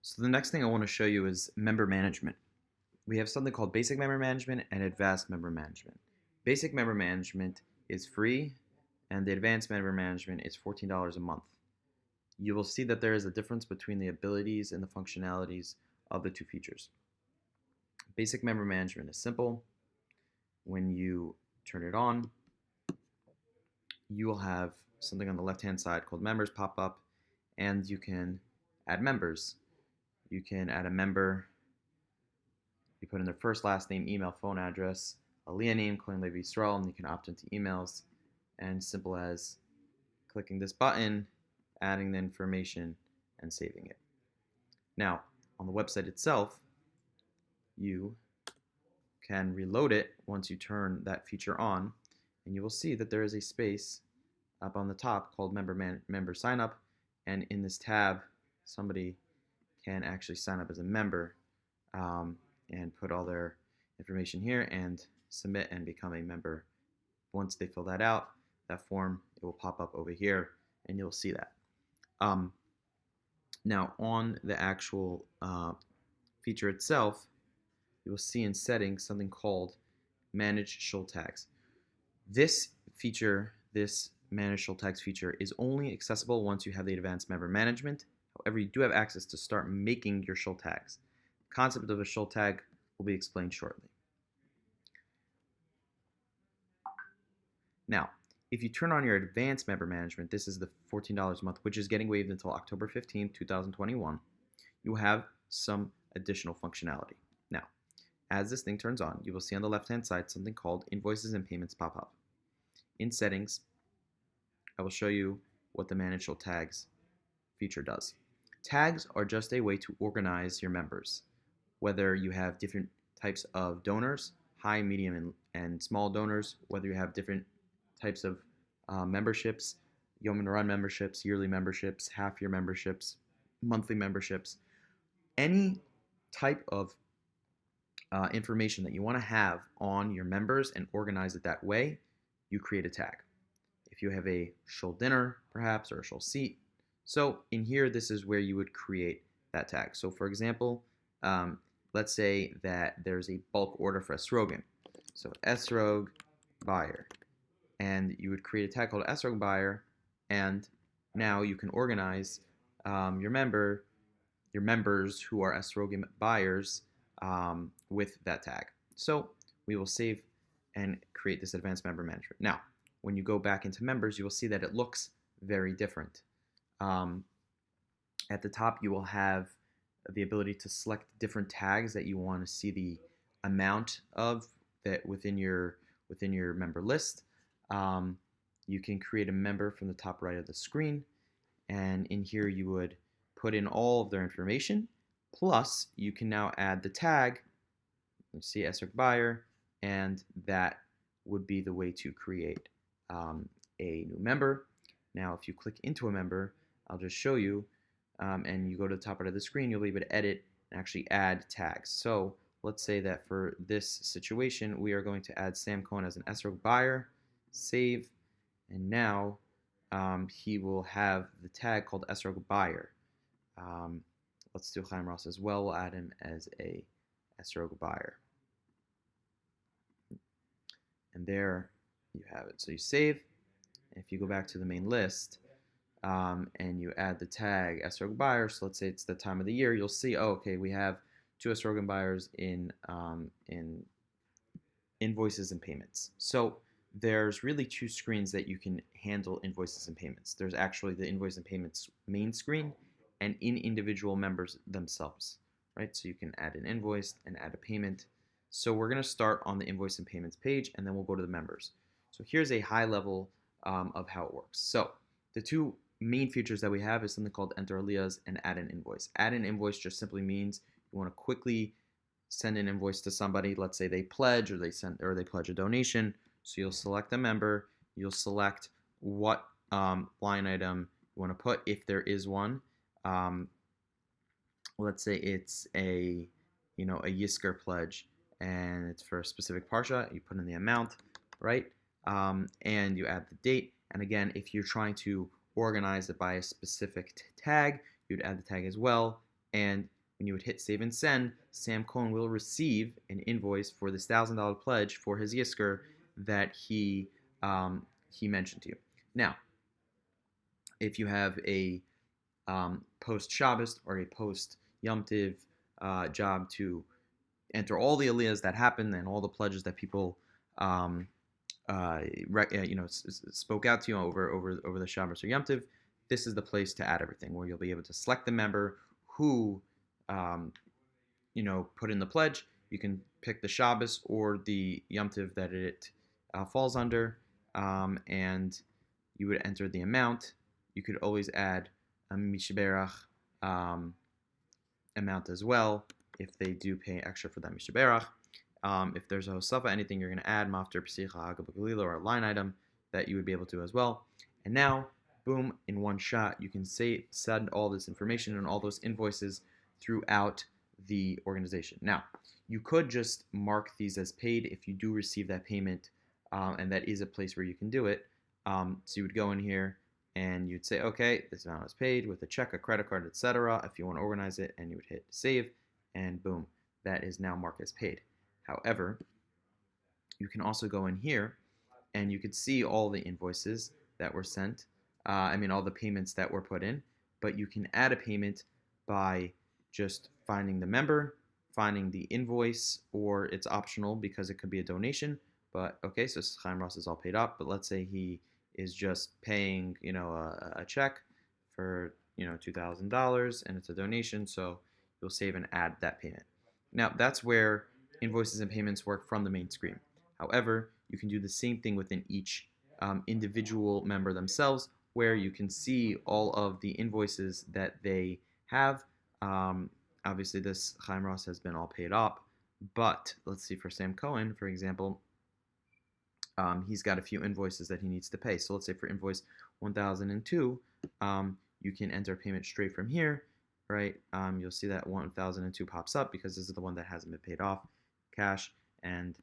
So the next thing I want to show you is member management. We have something called basic member management and advanced member management. Basic member management is free and the advanced member management is $14 a month. You will see that there is a difference between the abilities and the functionalities of the two features. Basic member management is simple. When you turn it on, you will have something on the left-hand side called members pop up, and you can add members. You can add a member. You put in their first, last name, email, phone address, a Leah name, Coin Levy Stroll, and you can opt into emails. And simple as clicking this button, adding the information, and saving it. Now, on the website itself, you can reload it once you turn that feature on, and you will see that there is a space up on the top called member sign up, and in this tab, somebody can actually sign up as a member and put all their information here and submit and become a member. Once they fill that out, that form, it will pop up over here and you'll see that. Now on the actual feature itself, you will see in settings something called manage show tags. This feature, this manage show tags feature, is only accessible once you have the advanced member management. However, you do have access to start making your show tags. The concept of a show tag will be explained shortly. Now, if you turn on your advanced member management, this is the $14 a month, which is getting waived until October 15, 2021, you have some additional functionality. Now, as this thing turns on, you will see on the left-hand side something called Invoices and Payments pop up. In Settings, I will show you what the Manage Show Tags feature does. Tags are just a way to organize your members, whether you have different types of donors, high, medium, and small donors, whether you have different types of memberships, yeoman run memberships, yearly memberships, half-year memberships, monthly memberships, any type of information that you want to have on your members and organize it that way, you create a tag. If you have a show dinner, perhaps, or a show seat, so in here, this is where you would create that tag. So for example, let's say that there's a bulk order for estrogen. So esrog buyer. And you would create a tag called esrog buyer, and now you can organize your members who are estrogen buyers with that tag. So we will save and create this advanced member management. Now, when you go back into members, you will see that it looks very different. At the top, you will have the ability to select different tags that you want to see the amount of that within your member list. You can create a member from the top right of the screen, and in here you would put in all of their information. Plus, you can now add the tag. Let's see, SR buyer, and that would be the way to create a new member. Now, if you click into a member, I'll just show you, and you go to the top right of the screen, you'll be able to edit and actually add tags. So let's say that for this situation, we are going to add Sam Cohen as an SR buyer, save, and now he will have the tag called SR buyer. Let's do Chaim Ross as well. We'll add him as a SR buyer. And there you have it. So you save. If you go back to the main list and you add the tag estrogen buyer, so let's say it's the time of the year, you'll see, oh, okay, we have two estrogen buyers in invoices and payments. So there's really two screens that you can handle invoices and payments. There's actually the invoice and payments main screen and in individual members themselves, right? So you can add an invoice and add a payment. So we're going to start on the invoice and payments page, and then we'll go to the members. So here's a high level of how it works. So the two main features that we have is something called enter alias and add an invoice. Add an invoice just simply means you want to quickly send an invoice to somebody. Let's say they pledge or they pledge a donation. So you'll select a member. You'll select what line item you want to put if there is one. Let's say it's a Yisker pledge and it's for a specific parsha. You put in the amount, right? And you add the date. And again, if you're trying to organize it by a specific tag, you'd add the tag as well. And when you would hit save and send, Sam Cohen will receive an invoice for this $1,000 pledge for his Yisker that he mentioned to you. Now, if you have a post Shabbos or a post Yom Tiv job to enter all the aliyahs that happen and all the pledges that people spoke out to you over the Shabbos or Yom Tiv, this is the place to add everything, where you'll be able to select the member who put in the pledge. You can pick the Shabbos or the Yom Tiv that it falls under, and you would enter the amount. You could always add a Mishaberach amount as well if they do pay extra for that Mishaberach. If there's a Hosafa, anything you're going to add, Mafter, Pesicha, Hagabagalila, or a line item that you would be able to as well. And now, boom, in one shot, you can send all this information and all those invoices throughout the organization. Now, you could just mark these as paid if you do receive that payment, and that is a place where you can do it. So you would go in here and you'd say, okay, this amount is paid with a check, a credit card, etc. If you want to organize it, and you would hit save, and boom, that is now marked as paid. However, you can also go in here and you could see all the invoices that were sent. All the payments that were put in, but you can add a payment by just finding the member, finding the invoice, or it's optional because it could be a donation. But okay, so Chaim Ross is all paid up, but let's say he is just paying, a check for, $2,000 and it's a donation, so you'll save and add that payment. Now, that's where invoices and payments work from the main screen. However, you can do the same thing within each individual member themselves, where you can see all of the invoices that they have. Obviously, this Chaim Ross has been all paid up, but let's see, for Sam Cohen, for example, he's got a few invoices that he needs to pay. So let's say for invoice 1002, you can enter payment straight from here, right? You'll see that 1002 pops up because this is the one that hasn't been paid off, cash, and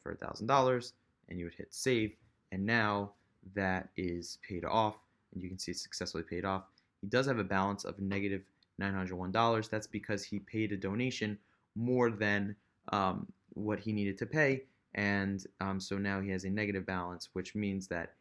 for $1,000, and you would hit save, and now that is paid off, and you can see it's successfully paid off. He does have a balance of negative $901. That's because he paid a donation more than what he needed to pay, and so now he has a negative balance, which means that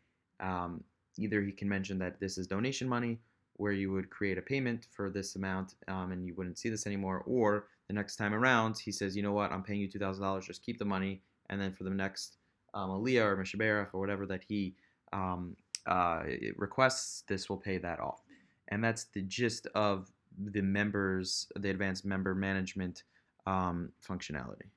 either he can mention that this is donation money, where you would create a payment for this amount, and you wouldn't see this anymore, or the next time around, he says, you know what, I'm paying you $2,000, just keep the money, and then for the next Aliyah or Mishaberach or whatever that he requests, this will pay that off. And that's the gist of the advanced member management functionality.